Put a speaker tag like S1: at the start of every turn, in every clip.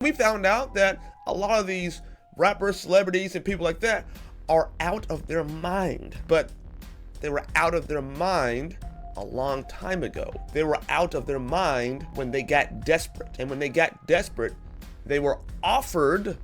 S1: We found out that a lot of these rappers, celebrities, and people like that are out of their mind. But they were out of their mind a long time ago. They were out of their mind when they got desperate. And when they got desperate, they were offered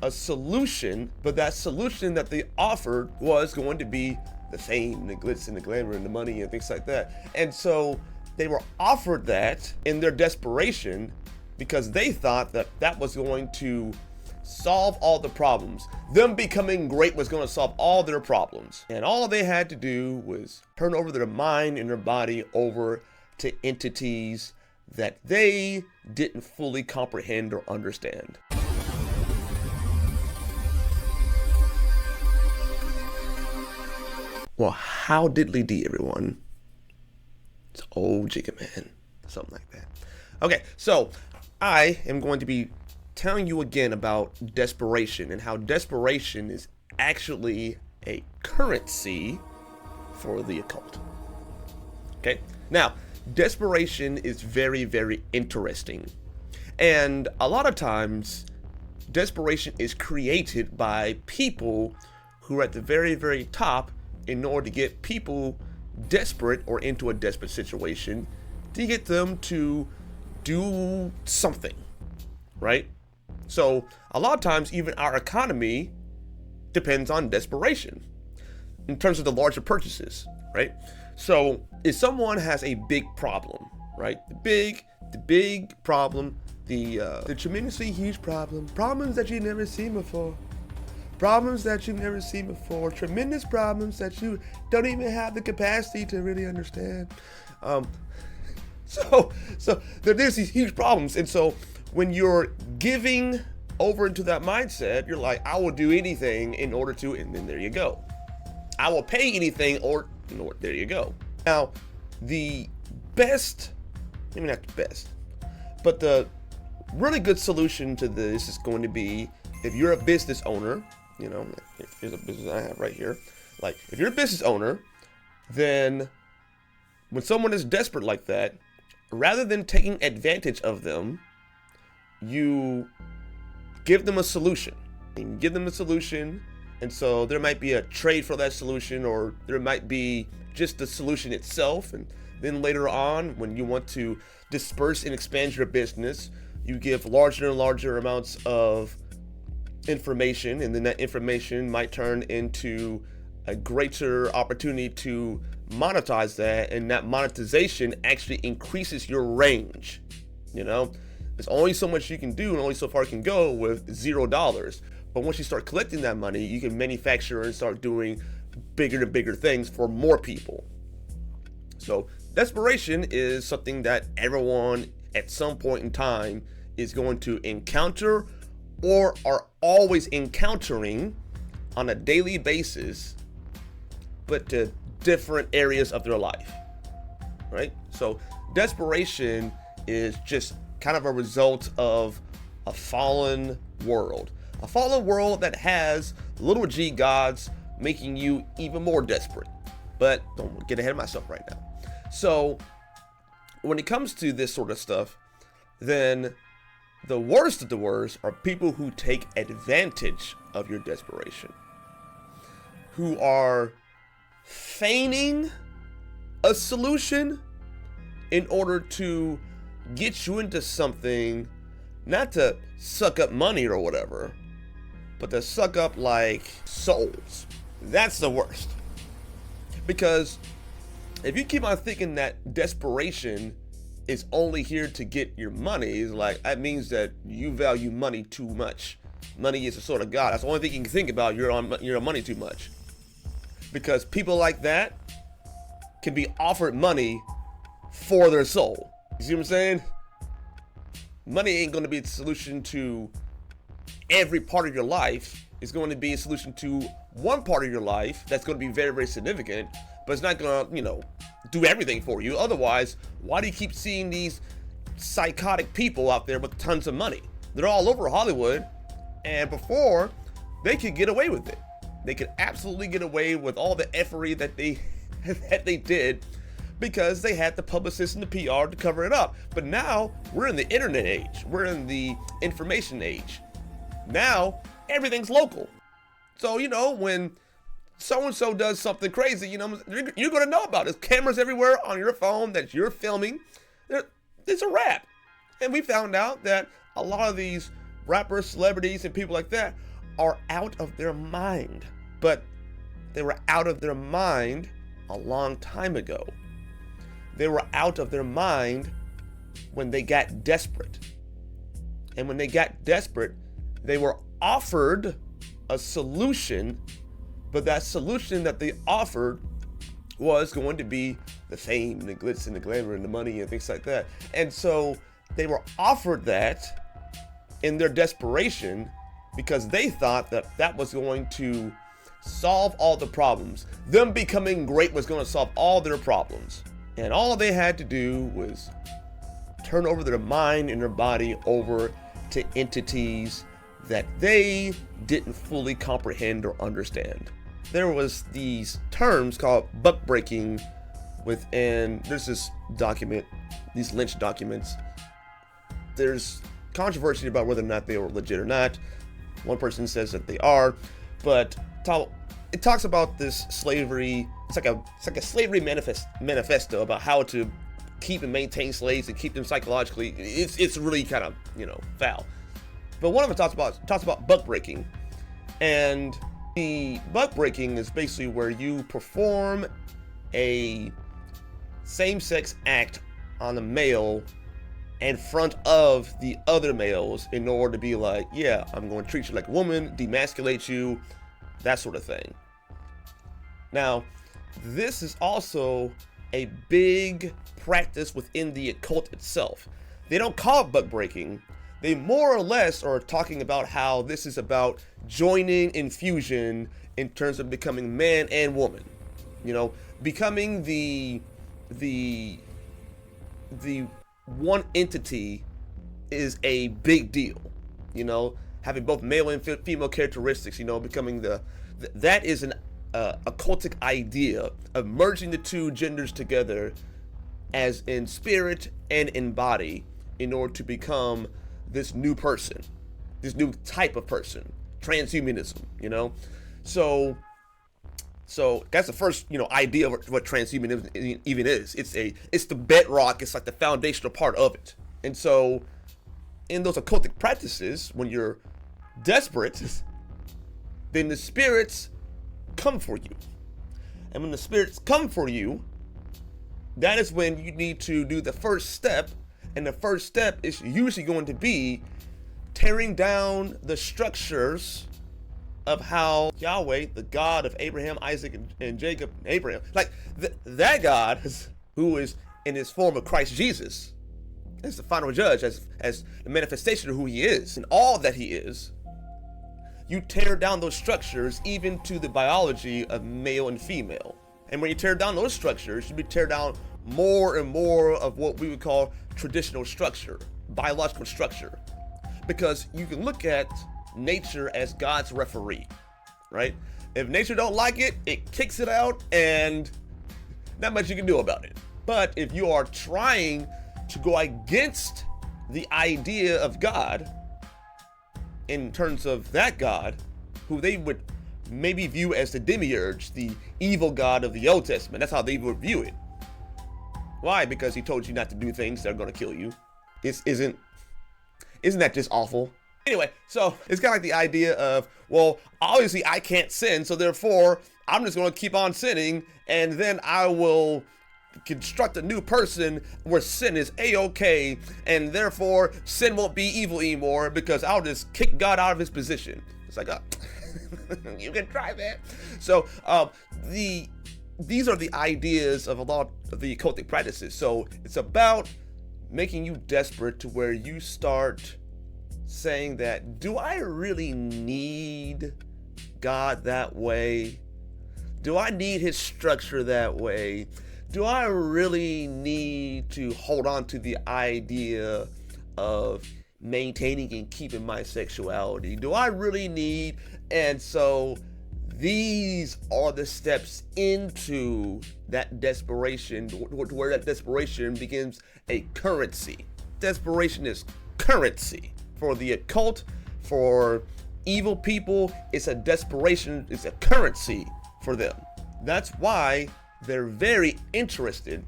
S1: a solution, but that solution that they offered was going to be the fame, the glitz and the glamour and the money and things like that. And so they were offered that in their desperation because they thought that that was going to solve all the problems. Them becoming great was going to solve all their problems. And all they had to do was turn over their mind and their body over to entities that they didn't fully comprehend or understand. Well, how diddly dee, everyone? It's old Jigga Man, something like that. Okay, so I am going to be telling you again about desperation and how desperation is actually a currency for the occult. Okay, now desperation is very, very interesting. And a lot of times, desperation is created by people who are at the very, very top in order to get people desperate or into a desperate situation to get them to do something, right? So a lot of times, even our economy depends on desperation in terms of the larger purchases, right? So if someone has a big problem, right? The big problem, the tremendously huge problems that you've never seen before. Problems that you've never seen before, tremendous problems that you don't even have the capacity to really understand. So there's these huge problems. And so when you're giving over into that mindset, you're like, I will do anything in order to, and then there you go. I will pay anything or there you go. Now, the best, maybe not the best, but the really good solution to this is going to be if you're a business owner. You know, here's a business I have right here. Like, if you're a business owner, then when someone is desperate like that, rather than taking advantage of them, you give them a solution. And give them a solution, and so there might be a trade for that solution, or there might be just the solution itself. And then later on, when you want to disperse and expand your business, you give larger and larger amounts of information, and then that information might turn into a greater opportunity to monetize that, and that monetization actually increases your range. You know, there's only so much you can do and only so far you can go with $0. But once you start collecting that money, you can manufacture and start doing bigger and bigger things for more people. So desperation is something that everyone at some point in time is going to encounter or are always encountering on a daily basis, but to different areas of their life, right? So desperation is just kind of a result of a fallen world that has little g gods making you even more desperate. But don't get ahead of myself right now. So when it comes to this sort of stuff, then the worst of the worst are people who take advantage of your desperation, who are feigning a solution in order to get you into something, not to suck up money or whatever, but to suck up like souls. That's the worst. Because if you keep on thinking that desperation is only here to get your money, is like, that means that you value money too much. Money is a sort of God. That's the only thing you can think about. You're on money too much. Because people like that can be offered money for their soul. You see what I'm saying? Money ain't going to be the solution to every part of your life. It's going to be a solution to one part of your life that's going to be very, very significant, but it's not going to, do everything for you. Otherwise, why do you keep seeing these psychotic people out there with tons of money? They're all over Hollywood, and before, they could get away with it. They could absolutely get away with all the effery that they did because they had the publicists and the PR to cover it up. But now we're in the internet age. We're in the information age. Now everything's local. So, when so-and-so does something crazy, you're going to know about it. There's cameras everywhere on your phone that you're filming. It's a wrap. And we found out that a lot of these rappers, celebrities, and people like that are out of their mind. But they were out of their mind a long time ago. They were out of their mind when they got desperate. And when they got desperate, they were offered a solution, but that solution that they offered was going to be the fame and the glitz and the glamour and the money and things like that. And so they were offered that in their desperation because they thought that that was going to solve all the problems. Them becoming great was going to solve all their problems. And all they had to do was turn over their mind and their body over to entities that they didn't fully comprehend or understand. There was these terms called buck breaking within, there's this document, these Lynch documents. There's controversy about whether or not they were legit or not. One person says that they are, but it talks about this slavery. It's like a slavery manifesto about how to keep and maintain slaves and keep them psychologically. It's really kind of foul. But one of them talks about buck breaking, and the buck breaking is basically where you perform a same-sex act on a male in front of the other males in order to be like, yeah, I'm going to treat you like a woman, demasculate you, that sort of thing. Now, this is also a big practice within the occult itself. They don't call it buck breaking. They more or less are talking about how this is about joining in fusion in terms of becoming man and woman. Becoming the one entity is a big deal. Having both male and female characteristics. Becoming that is an occultic idea of merging the two genders together, as in spirit and in body, in order to become this new person, this new type of person, transhumanism, So that's the first, idea of what transhumanism even is. It's the bedrock. It's like the foundational part of it. And so in those occultic practices, when you're desperate, then the spirits come for you. And when the spirits come for you, that is when you need to do the first step. And the first step is usually going to be tearing down the structures of how Yahweh, the God of Abraham, Isaac, and Jacob, Abraham, like that God who is in his form of Christ Jesus, as the final judge, as the manifestation of who he is and all that he is. You tear down those structures even to the biology of male and female. And when you tear down those structures, you tear down more and more of what we would call traditional structure, biological structure. Because you can look at nature as God's referee, right? If nature don't like it, it kicks it out and not much you can do about it. But if you are trying to go against the idea of God, in terms of that God, who they would maybe view as the demiurge, the evil God of the Old Testament. That's how they would view it. Why? Because he told you not to do things that are going to kill you. Isn't that just awful? Anyway, so it's kind of like the idea of, well, obviously I can't sin, so therefore I'm just going to keep on sinning, and then I will construct a new person where sin is a-okay, and therefore sin won't be evil anymore because I'll just kick God out of his position. It's like, you can try that. So these are the ideas of a lot of the occultic practices. So it's about making you desperate to where you start saying that, do I really need God that way? Do I need his structure that way? Do I really need to hold on to the idea of maintaining and keeping my sexuality? Do I really need? And so These are the steps into that desperation, where that desperation becomes a currency. Desperation is currency for the occult, for evil people. It's a desperation, it's a currency for them. That's why they're very interested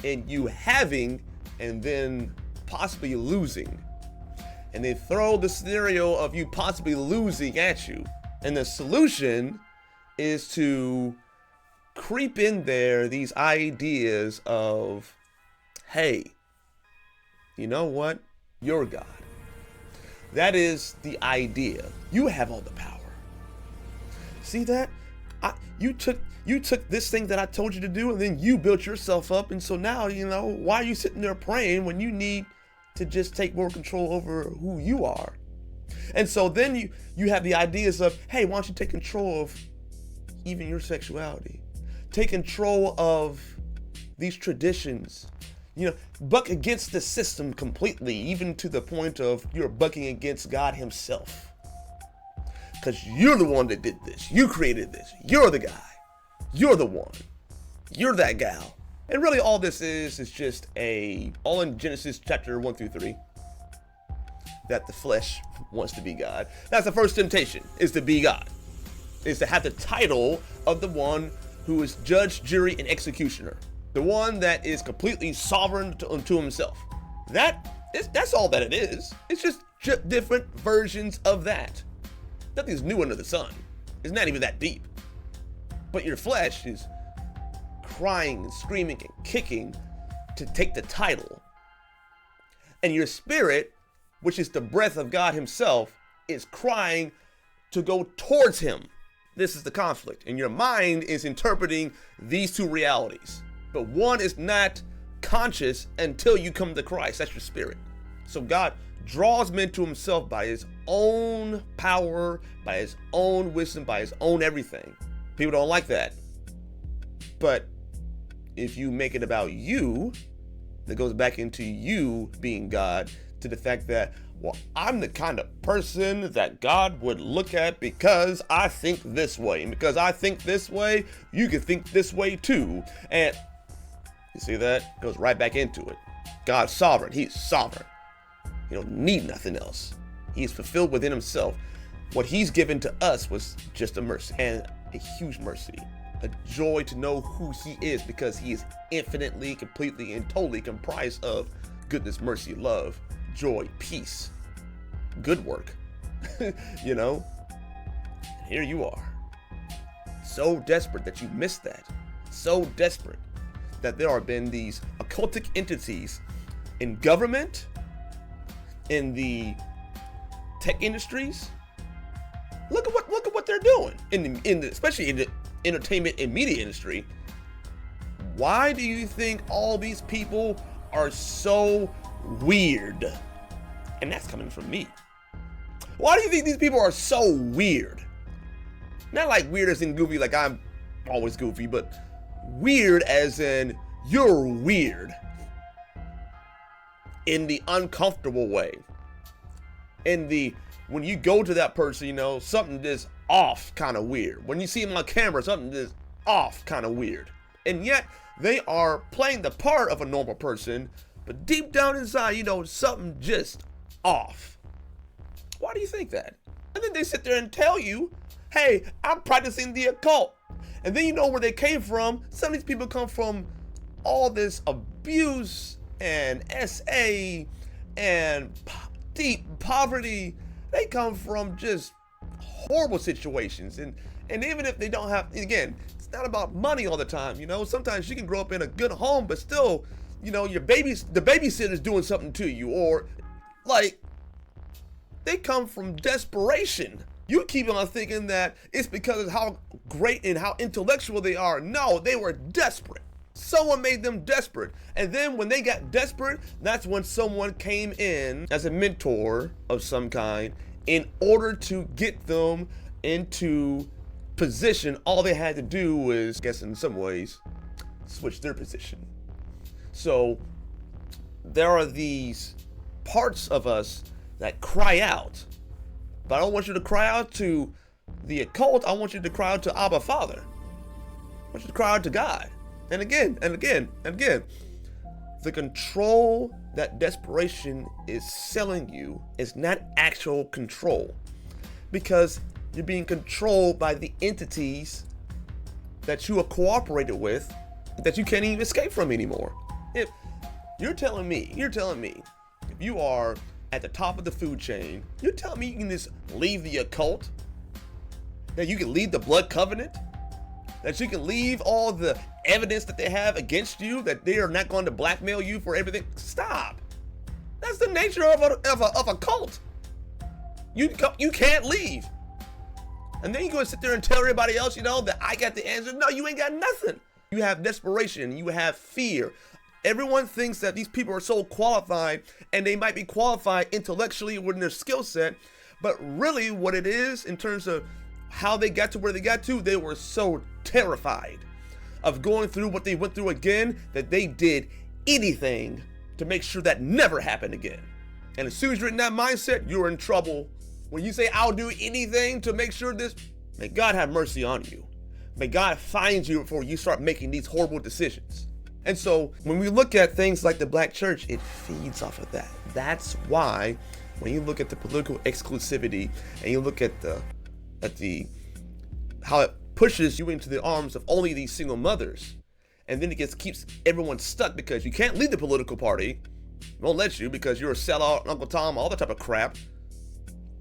S1: in you having and then possibly losing. And they throw the scenario of you possibly losing at you. And the solution is to creep in there these ideas of, hey, you know what? You're God. That is the idea. You have all the power. See that? You took this thing that I told you to do, and then you built yourself up. And so now, why are you sitting there praying when you need to just take more control over who you are? And so then you have the ideas of, hey, why don't you take control of even your sexuality? Take control of these traditions. Buck against the system completely, even to the point of you're bucking against God himself. Because you're the one that did this. You created this. You're the guy. You're the one. You're that gal. And really all this is just all in Genesis chapter 1 through 3. That the flesh wants to be God. That's the first temptation, is to be God. Is to have the title of the one who is judge, jury, and executioner. The one that is completely sovereign unto himself. That's all that it is. It's just different versions of that. Nothing's new under the sun. It's not even that deep. But your flesh is crying and screaming and kicking to take the title. And your spirit, which is the breath of God himself, is crying to go towards him. This is the conflict. And your mind is interpreting these two realities. But one is not conscious until you come to Christ. That's your spirit. So God draws men to himself by his own power, by his own wisdom, by his own everything. People don't like that. But if you make it about you, that goes back into you being God, to the fact that, well, I'm the kind of person that God would look at because I think this way. And because I think this way, you can think this way too. And you see that? Goes right back into it. God's sovereign. He's sovereign. He don't need nothing else. He's fulfilled within himself. What he's given to us was just a mercy, and a huge mercy. A joy to know who he is, because he is infinitely, completely, and totally comprised of goodness, mercy, love, joy, peace, good work. And here you are, so desperate that you missed that. So desperate that there have been these occultic entities in government, in the tech industries. Look at what they're doing especially in the entertainment and media industry. Why do you think all these people are so weird? And that's coming from me. Why do you think these people are so weird? Not like weird as in goofy, like I'm always goofy, but weird as in you're weird. In the uncomfortable way. When you go to that person, something just off kind of weird. When you see them on camera, something just off kind of weird. And yet they are playing the part of a normal person, but deep down inside, something just off. Why do you think that? And then they sit there and tell you, hey, I'm practicing the occult. And then you know where they came from. Some of these people come from all this abuse and SA and deep poverty. They come from just horrible situations. And even if they don't have, again, it's not about money all the time. Sometimes you can grow up in a good home, but still, the babysitter's doing something to you, or like they come from desperation. You keep on thinking that it's because of how great and how intellectual they are. No, they were desperate. Someone made them desperate. And then when they got desperate, that's when someone came in as a mentor of some kind in order to get them into position. All they had to do was, I guess in some ways, switch their position. So there are these parts of us that cry out. But I don't want you to cry out to the occult, I want you to cry out to Abba Father. I want you to cry out to God. And again, and again, and again. The control that desperation is selling you is not actual control, because you're being controlled by the entities that you are cooperated with that you can't even escape from anymore. If you're telling me, if you are at the top of the food chain, you're telling me you can just leave the occult, that you can leave the blood covenant, that you can leave all the evidence that they have against you, that they are not going to blackmail you for everything. Stop. That's the nature of a cult. You can't leave. And then you go and sit there and tell everybody else, that I got the answer. No, you ain't got nothing. You have desperation. You have fear. Everyone thinks that these people are so qualified, and they might be qualified intellectually within their skill set, but really what it is in terms of how they got to where they got to, they were so terrified of going through what they went through again that they did anything to make sure that never happened again. And as soon as you're in that mindset, you're in trouble. When you say, I'll do anything to make sure this, may God have mercy on you. May God find you before you start making these horrible decisions. And so when we look at things like the black church, it feeds off of that. That's why when you look at the political exclusivity and you look at how it pushes you into the arms of only these single mothers, and then it keeps everyone stuck because you can't leave the political party, won't let you because you're a sellout, Uncle Tom, all that type of crap.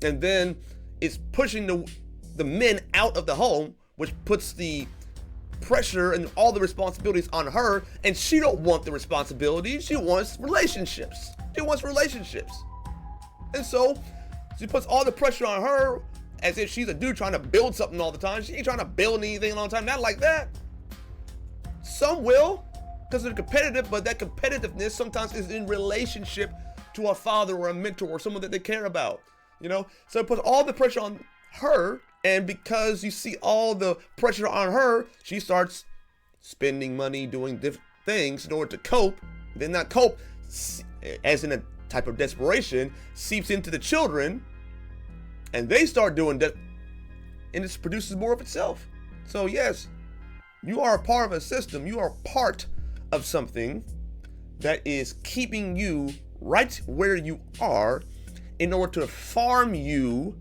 S1: And then it's pushing the men out of the home, which puts the pressure and all the responsibilities on her, and she don't want the responsibility. She wants relationships. And so she puts all the pressure on her as if she's a dude trying to build something all the time. She ain't trying to build anything all the time, not like that. Some will, because they're competitive, but that competitiveness sometimes is in relationship to a father or a mentor or someone that they care about, So it puts all the pressure on her, and because you see all the pressure on her, she starts spending money, doing different things in order to cope. Then that cope, as in a type of desperation, seeps into the children, and they start doing that, and it produces more of itself. So yes, you are a part of a system. You are part of something that is keeping you right where you are in order to farm you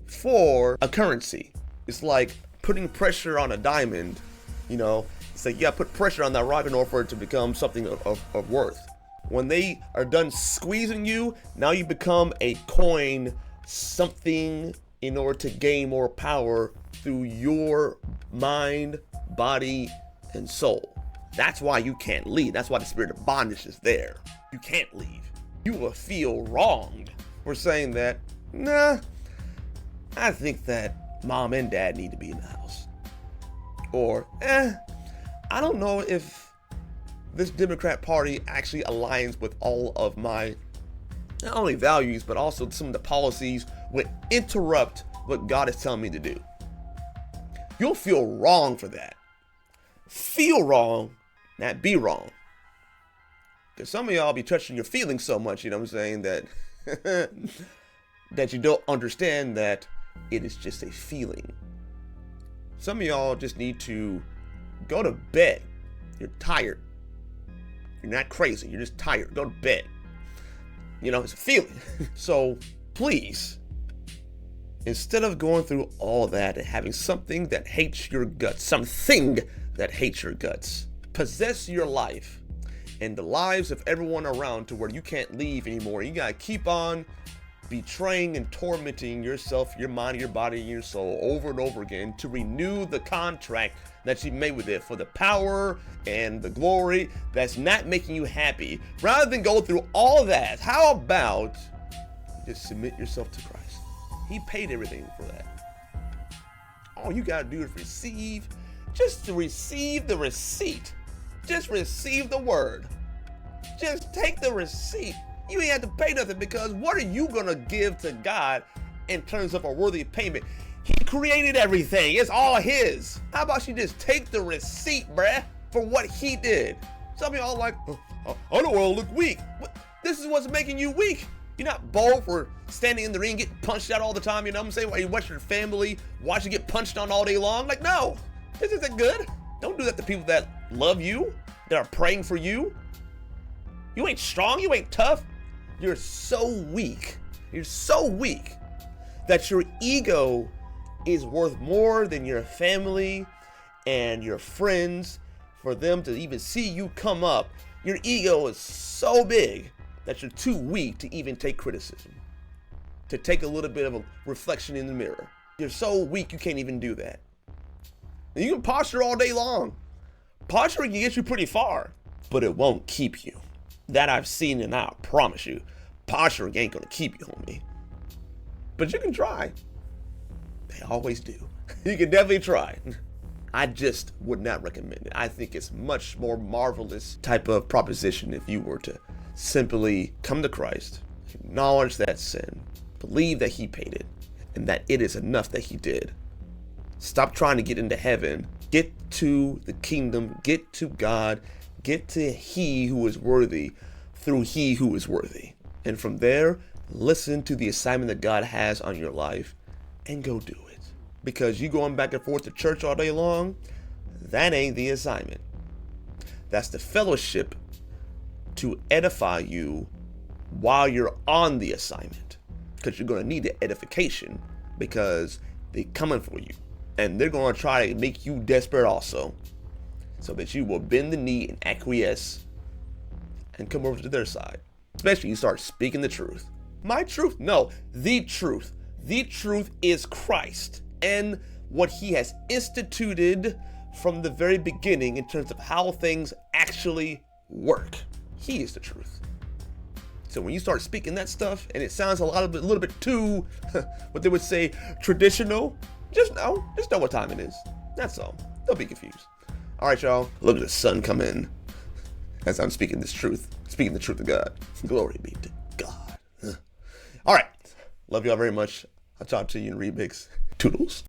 S1: for a currency. It's like putting pressure on a diamond, It's like, put pressure on that rock in order for it to become something of worth. When they are done squeezing you, now you become a coin, something in order to gain more power through your mind, body, and soul. That's why you can't leave. That's why the spirit of bondage is there. You can't leave. You will feel wronged for saying that, nah, I think that mom and dad need to be in the house. Or, I don't know if this Democrat Party actually aligns with all of my, not only values, but also some of the policies would interrupt what God is telling me to do. You'll feel wrong for that. Feel wrong, not be wrong. Because some of y'all be touching your feelings so much, that that you don't understand that it is just a feeling. Some of y'all just need to go to bed. You're tired. You're not crazy. You're just tired. Go to bed. It's a feeling. So please, instead of going through all that and having something that hates your guts, possess your life and the lives of everyone around to where you can't leave anymore. You gotta keep on betraying and tormenting yourself, your mind, your body, and your soul over and over again to renew the contract that you made with it for the power and the glory that's not making you happy. Rather than go through all that, how about you just submit yourself to Christ? He paid everything for that. All you gotta do is receive, just to receive the receipt. Just receive the word. Just take the receipt. You ain't have to pay nothing, because what are you gonna give to God in terms of a worthy payment? He created everything. It's all his. How about you just take the receipt, bruh, for what he did? Some of y'all like, I don't want to look weak. This is what's making you weak. You're not bold for standing in the ring, getting punched out all the time, you know what I'm saying? While you watch your family, watch you get punched on all day long. Like, no, this isn't good. Don't do that to people that love you, that are praying for you. You ain't strong, you ain't tough. You're so weak. You're so weak that your ego is worth more than your family and your friends. For them to even see you come up, your ego is so big that you're too weak to even take criticism, to take a little bit of a reflection in the mirror. You're so weak you can't even do that. And you can posture all day long. Posturing can get you pretty far, but it won't keep you. That I've seen, and I promise you, posturing ain't gonna keep you, homie. But you can try. They always do. You can definitely try. I just would not recommend it. I think it's much more marvelous type of proposition if you were to simply come to Christ, acknowledge that sin, believe that he paid it, and that it is enough that he did. Stop trying to get into heaven. Get to the kingdom, get to God, get to he who is worthy through he who is worthy. And from there, listen to the assignment that God has on your life and go do it. Because you going back and forth to church all day long, that ain't the assignment. That's the fellowship to edify you while you're on the assignment. Because you're going to need the edification because they're coming for you. And they're going to try to make you desperate also. So that you will bend the knee and acquiesce and come over to their side. Especially you start speaking the truth. My truth? No, the truth. The truth is Christ and what he has instituted from the very beginning in terms of how things actually work. He is the truth. So when you start speaking that stuff and it sounds a little bit too, what they would say, traditional, just know what time it is. That's all. Don't be confused. All right, y'all. Look at the sun come in as I'm speaking this truth, speaking the truth of God. Glory be to God. All right. Love y'all very much. I'll talk to you in remix. Toodles.